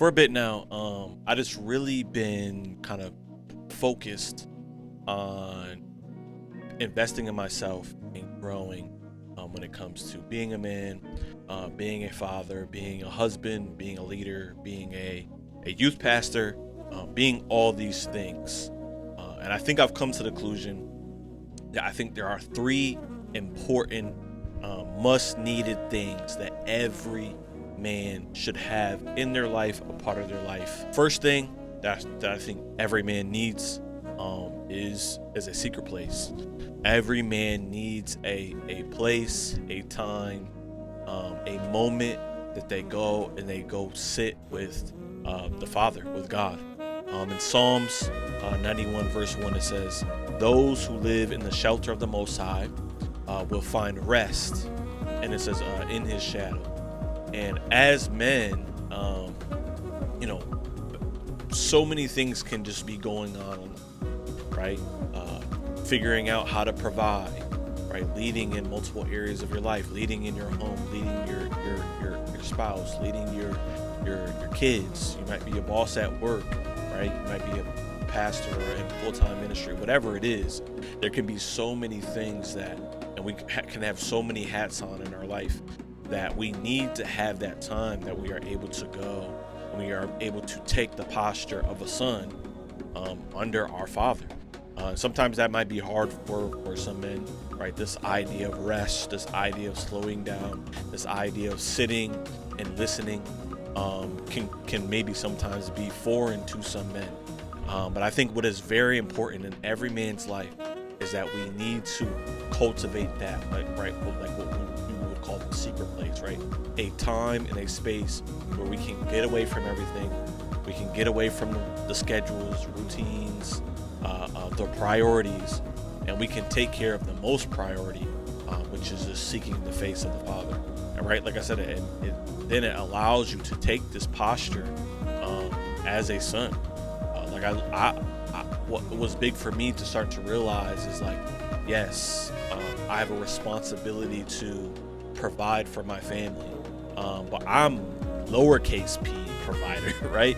for a bit now, I just really been kind of focused on investing in myself and growing when it comes to being a man, being a father, being a husband, being a leader, being a youth pastor, being all these things. And I think I've come to the conclusion that I think there are three important, must needed things that every man should have in their life, a part of their life. First thing that I think every man needs is a secret place. Every man needs a place, a time, a moment that they go sit with the Father, with God. In Psalms 91 verse 1, it says, "Those who live in the shelter of the Most High will find rest," and it says, "in His shadow." And as men, you know, so many things can just be going on, right? Figuring out how to provide, right? Leading in multiple areas of your life, leading in your home, leading your spouse, leading your kids. You might be a boss at work, right? You might be a pastor or in full-time ministry, whatever it is. There can be so many things and we can have so many hats on in our life, that we need to have that time that we are able to go and we are able to take the posture of a son under our Father. Sometimes that might be hard for some men, right? This idea of rest, this idea of slowing down, this idea of sitting and listening can maybe sometimes be foreign to some men. But I think what is very important in every man's life is that we need to cultivate that, like what we would call the secret place, right? A time and a space where we can get away from everything. We can get away from the schedules, routines, the priorities, and we can take care of the most priority, which is just seeking the face of the Father. And right, like I said, then it allows you to take this posture as a son. What was big for me to start to realize is like, yes, I have a responsibility to provide for my family, but I'm lowercase p provider, right?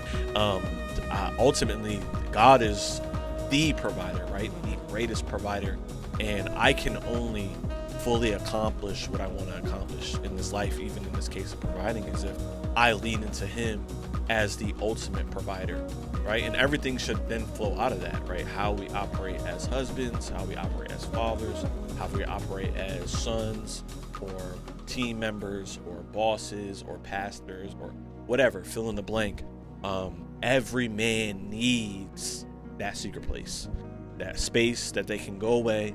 Ultimately, God is the provider, right? The greatest provider, and I can only fully accomplish what I want to accomplish in this life, even in this case of providing, is if I lean into Him as the ultimate provider, right? And everything should then flow out of that, right? How we operate as husbands, how we operate as fathers, how we operate as sons or team members or bosses or pastors or whatever, fill in the blank. Every man needs that secret place, that space that they can go away,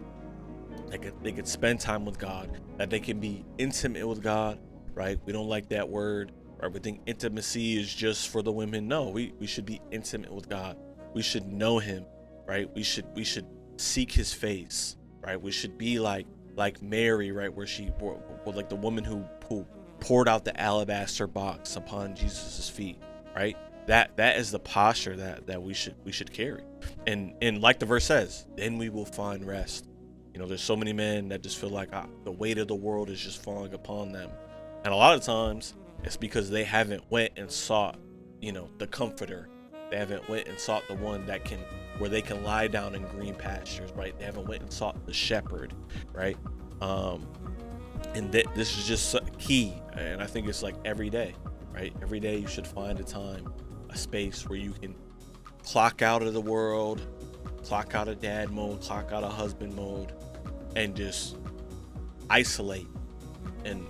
they could spend time with God, that they can be intimate with God, right? We don't like that word, right? We think intimacy is just for the women. No, we should be intimate with God. We should know Him, right? We should seek His face, right? We should be like Mary, right? Where like the woman who poured out the alabaster box upon Jesus's feet, right? That is the posture that we should carry. And like the verse says, then we will find rest. You know, there's so many men that just feel like the weight of the world is just falling upon them. And a lot of times it's because they haven't went and sought, the comforter. They haven't went and sought the one where they can lie down in green pastures, right? They haven't went and sought the shepherd, right? And this is just key. And I think it's like every day, right? Every day you should find a time, a space where you can clock out of the world, clock out of dad mode, clock out of husband mode, and just isolate and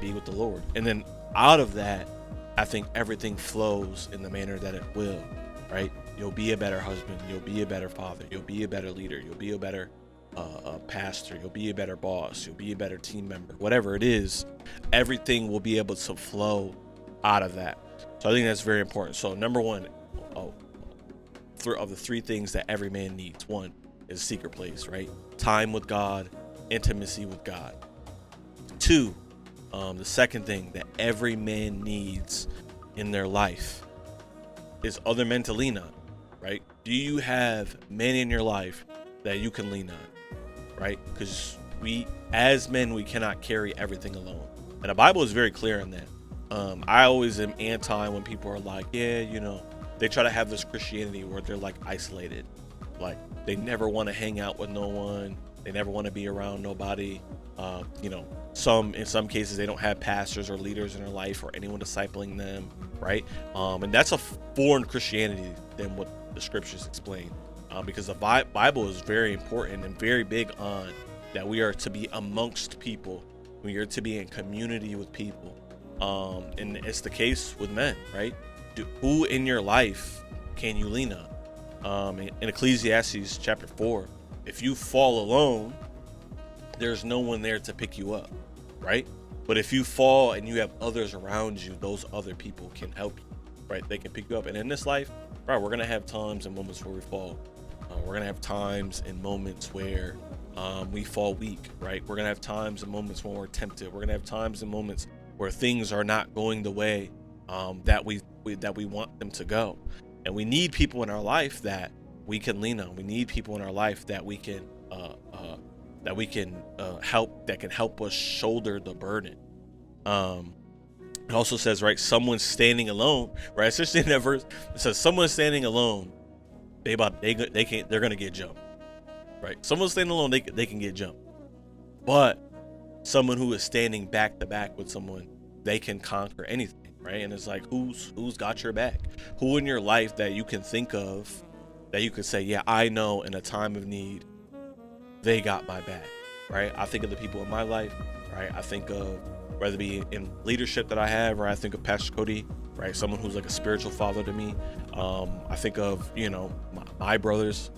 be with the Lord. And then out of that, I think everything flows in the manner that it will, right? You'll be a better husband, you'll be a better father, you'll be a better leader, you'll be a better pastor, you'll be a better boss, you'll be a better team member. Whatever it is, everything will be able to flow out of that. So I think that's very important. So number one, of the three things that every man needs, one is a secret place, right? Time with God, intimacy with God. Two, the second thing that every man needs in their life is other men to lean on, right? Do you have men in your life that you can lean on, right? Because as men, we cannot carry everything alone. And the Bible is very clear on that. I always am anti when people are like, yeah, they try to have this Christianity where they're like isolated, like they never want to hang out with no one, they never want to be around nobody. In some cases they don't have pastors or leaders in their life or anyone discipling them, right? And that's a foreign Christianity than what the scriptures explain, because the Bible is very important and very big on that we are to be amongst people, we are to be in community with people. And it's the case with men, right? Who in your life can you lean on? In Ecclesiastes chapter 4, if you fall alone, there's no one there to pick you up, right? But if you fall and you have others around you, those other people can help you, right? They can pick you up. And in this life, right, we're gonna have times and moments where we fall. We're gonna have times and moments where we fall weak, right? We're gonna have times and moments when we're tempted. We're gonna have times and moments where things are not going the way that we want them to go. And we need people in our life that we can lean on. We need people in our life that we can help, that can help us shoulder the burden. It also says, right, someone standing alone, right? Especially in that verse, it says someone standing alone, they're gonna get jumped, right? Someone standing alone, they can get jumped. But someone who is standing back to back with someone, they can conquer anything, right? And it's like, who's got your back? Who in your life that you can think of, that you could say, yeah, I know in a time of need, they got my back, right? I think of the people in my life, right? I think of, whether it be in leadership that I have, or I think of Pastor Cody, right? Someone who's like a spiritual father to me. I think of, my brothers,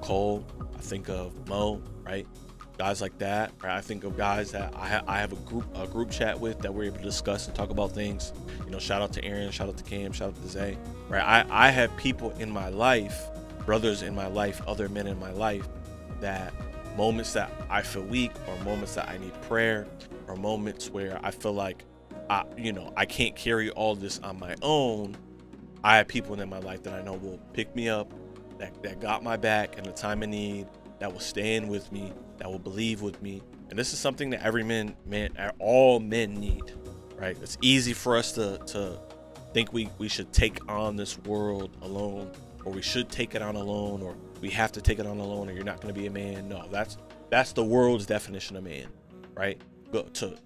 Cole. I think of Mo, right? Guys like that, right? I think of guys that I have a group chat with that we're able to discuss and talk about things. Shout out to Aaron, shout out to Cam, shout out to Zay, right? I have people in my life, brothers in my life, other men in my life, that moments that I feel weak, or moments that I need prayer, or moments where I feel like I can't carry all this on my own, I have people in my life that I know will pick me up, that got my back in a time of need, that will stand with me, that will believe with me. And this is something that all men need, right? It's easy for us to think we should take on this world alone, or we should take it on alone, or we have to take it on alone, or you're not going to be a man. No, that's the world's definition of man, right?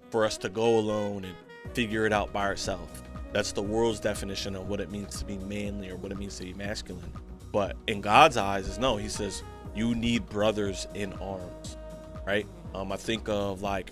For us to go alone and figure it out by ourselves. That's the world's definition of what it means to be manly, or what it means to be masculine. But in God's eyes, is no. He says you need brothers in arms, right? I think of like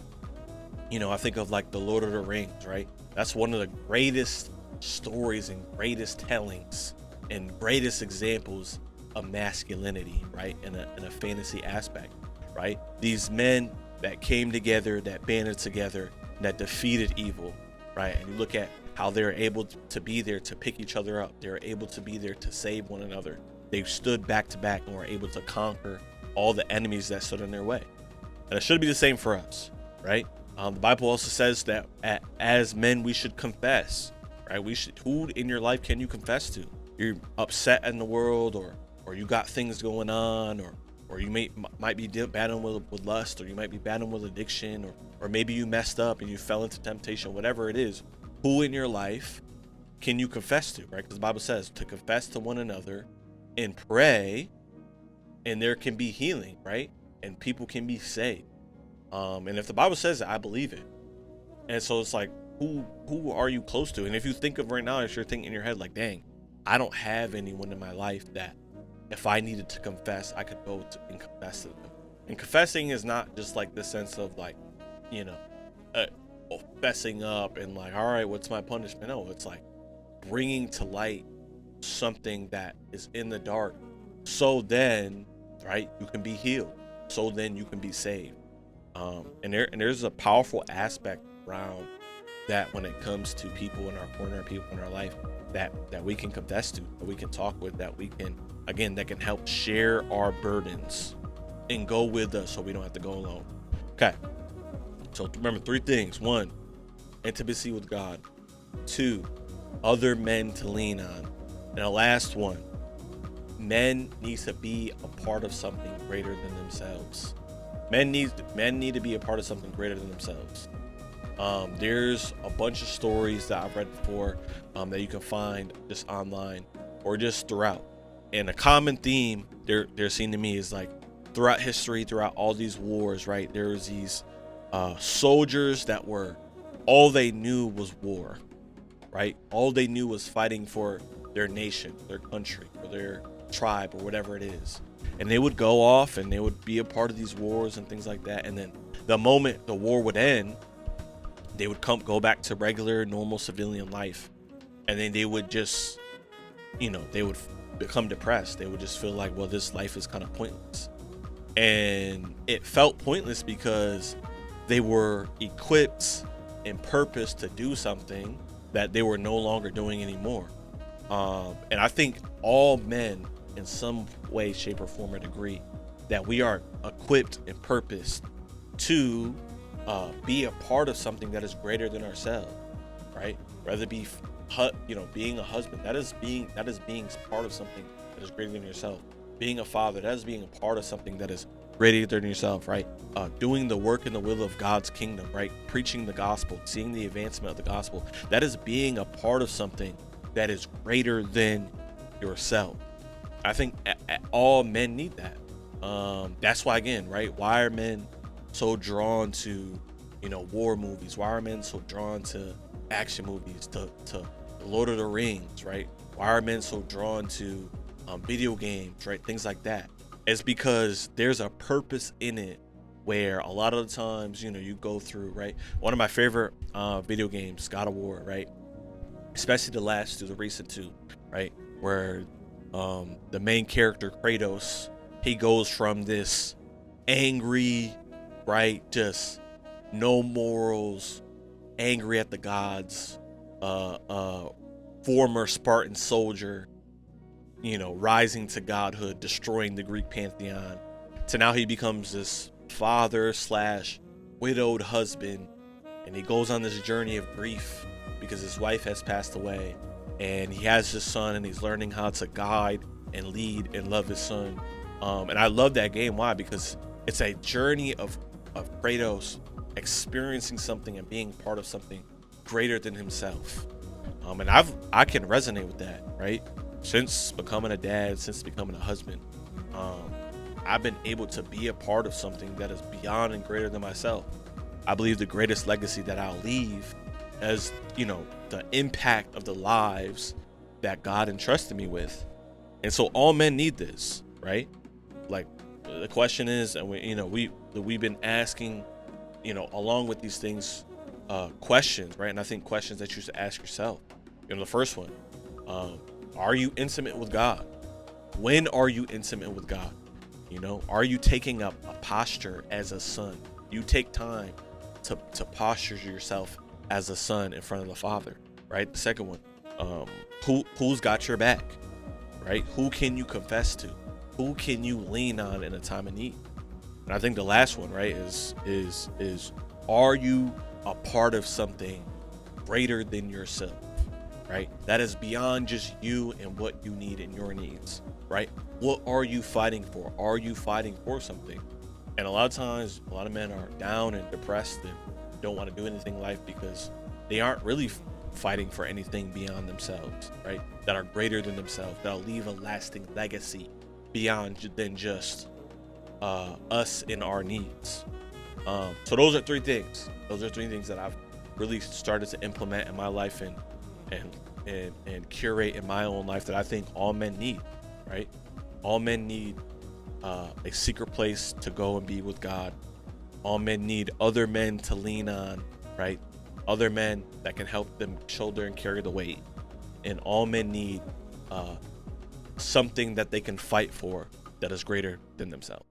the Lord of the Rings, right? That's one of the greatest stories and greatest tellings and greatest examples of masculinity, right? In a fantasy aspect, right? These men that came together, that banded together, that defeated evil, right? And you look at how they're able to be there to pick each other up. They're able to be there to save one another. They stood back to back and were able to conquer all the enemies that stood in their way. And it should be the same for us, right? The Bible also says that as men, we should confess, right? Who in your life can you confess to? You're upset in the world, or you got things going on, or you might be battling with lust, or you might be battling with addiction, or maybe you messed up and you fell into temptation, whatever it is. Who in your life can you confess to, right? Because the Bible says to confess to one another and pray, and there can be healing, right? And people can be saved. And if the Bible says it, I believe it. And so it's like, who are you close to? And if you think of right now, if you're thinking in your head like, dang, I don't have anyone in my life that if I needed to confess, I could go to and confess to them. And confessing is not just like the sense of like, fessing up and like, all right, what's my punishment? No, it's like bringing to light something that is in the dark, so then, right, you can be healed, so then you can be saved. And there's a powerful aspect around that when it comes to people in our corner, people in our life that we can confess to, that we can talk with, that we can, again, that can help share our burdens and go with us so we don't have to go alone. Okay. So remember 3 things. 1, intimacy with God. 2, other men to lean on. And the last one, men need to be a part of something greater than themselves. Men need to be a part of something greater than themselves. There's a bunch of stories that I've read before, that you can find just online or just throughout. And a common theme they're seen to me is like throughout history, throughout all these wars, right? There's these soldiers that were, all they knew was war, right? All they knew was fighting for their nation, their country, or their tribe, or whatever it is. And they would go off and they would be a part of these wars and things like that. And then the moment the war would end, they would go back to regular, normal civilian life. And then they would just, they would become depressed. They would just feel like, well, this life is kind of pointless. And it felt pointless because they were equipped and purposed to do something that they were no longer doing anymore. And I think all men in some way, shape, or form or degree that we are equipped and purposed to be a part of something that is greater than ourselves, right? Whether it be being a husband, that is being part of something that is greater than yourself. Being a father, that is being a part of something that is greater than yourself, right? Doing the work in the will of God's kingdom, right? Preaching the gospel, seeing the advancement of the gospel, that is being a part of something that is greater than yourself. I think all men need that. That's why, again, right? Why are men so drawn to, war movies? Why are men so drawn to action movies, to Lord of the Rings, right? Why are men so drawn to video games, right? Things like that. It's because there's a purpose in it where a lot of the times, you go through, right? One of my favorite video games, God of War, right? Especially the recent two, right? Where the main character, Kratos, he goes from this angry, right? Just no morals, angry at the gods, former Spartan soldier, rising to godhood, destroying the Greek pantheon, to now he becomes this father / widowed husband, and he goes on this journey of grief because his wife has passed away, and he has his son, and he's learning how to guide and lead and love his son. And I love that game. Why? Because it's a journey of Kratos experiencing something and being part of something greater than himself. And I can resonate with that, right? Since becoming a dad, since becoming a husband, I've been able to be a part of something that is beyond and greater than myself. I believe the greatest legacy that I'll leave as, the impact of the lives that God entrusted me with. And so all men need this, right? Like the question is, and we've been asking, along with these things, questions, right? And I think questions that you should ask yourself. The first one, are you intimate with God? When are you intimate with God? Are you taking up a posture as a son? You take time to posture yourself as a son in front of the Father, right? The second one, who's got your back, right? Who can you confess to? Who can you lean on in a time of need? And I think the last one, right, is are you a part of something greater than yourself, right? That is beyond just you and what you need and your needs, right? What are you fighting for? Are you fighting for something? And a lot of times, a lot of men are down and depressed and don't want to do anything in life because they aren't really fighting for anything beyond themselves, right? That are greater than themselves, that'll leave a lasting legacy beyond than just us and our needs. So those are three things. Those are three things that I've really started to implement in my life and curate in my own life that I think all men need, right? All men need a secret place to go and be with God. All men need other men to lean on, right? Other men that can help them shoulder and carry the weight. And all men need something that they can fight for that is greater than themselves.